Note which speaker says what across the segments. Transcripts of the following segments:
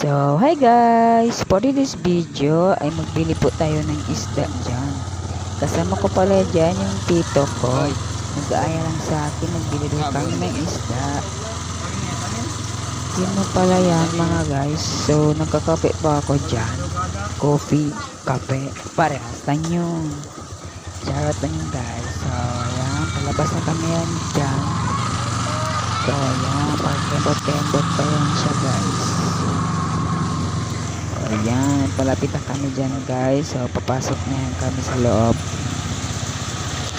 Speaker 1: So, hi guys! For this video ay magbili po tayo ng isda dyan. Kasama ko pala dyan yung tito ko. Nag-aaya lang sa akin, nagbili daw kami ng isda. Yun mo pala yan mga guys. So, nagkakape pa ako dyan. Coffee, kape, parehas lang yun. Charot lang yun guys. So, ayan, palabas na kami yan dyan. So, ayan, pag-tembot-tembot pa yan siya guys. Ayan, palapit na kami dyan guys. So, papasok na yan kami sa loob.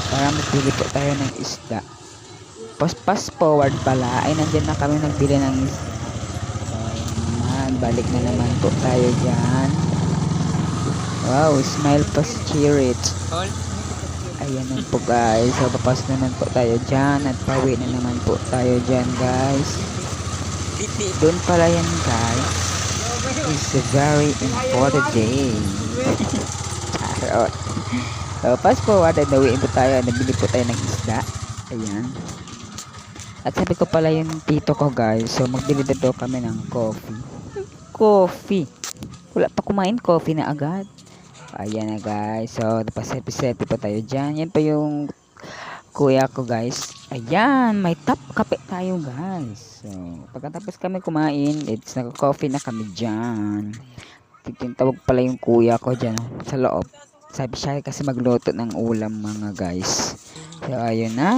Speaker 1: Para magpili po tayo ng isda. Fast forward pala, ay nandyan na kami nagbili ng isda. So, ayan naman, balik na naman po tayo dyan. Wow, smile pa si Chirit. Ayan na po guys. So, papasok naman po tayo dyan. At pauwi na naman po tayo dyan guys. Doon pala yan guys. It's a very important day. Charot. So, fast forward, nawiin po tayo. Nabili po tayo ng isda. Ayan. At sabi ko pala yung tito ko guys. So, magbili na daw kami ng coffee. Coffee. Wala pa kumain. Coffee na agad. Ayan na guys. So, napaseti po tayo dyan. Yan pa yung kuya ko guys. Ayan. May top kape tayo guys. So, pagkatapos kami kumain, it's nag-coffee na kami dyan. Tawag pala yung kuya ko dyan sa loob. Sabi siya kasi magluto ng ulam mga guys. So, ayun na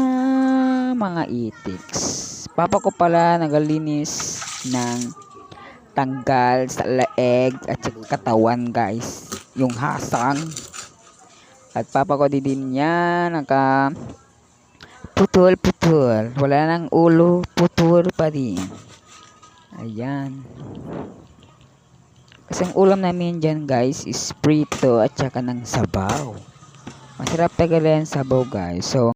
Speaker 1: mga itiks. Papa ko pala nagalinis ng tanggal sa leeg at saka katawan guys. Yung hasang. At papa ko din niya putol. Wala nang ulo, putol pa rin. Ayan. Kasi ang ulam namin dyan guys is prito at saka ng sabaw. Masarap talaga yan sabaw guys. So,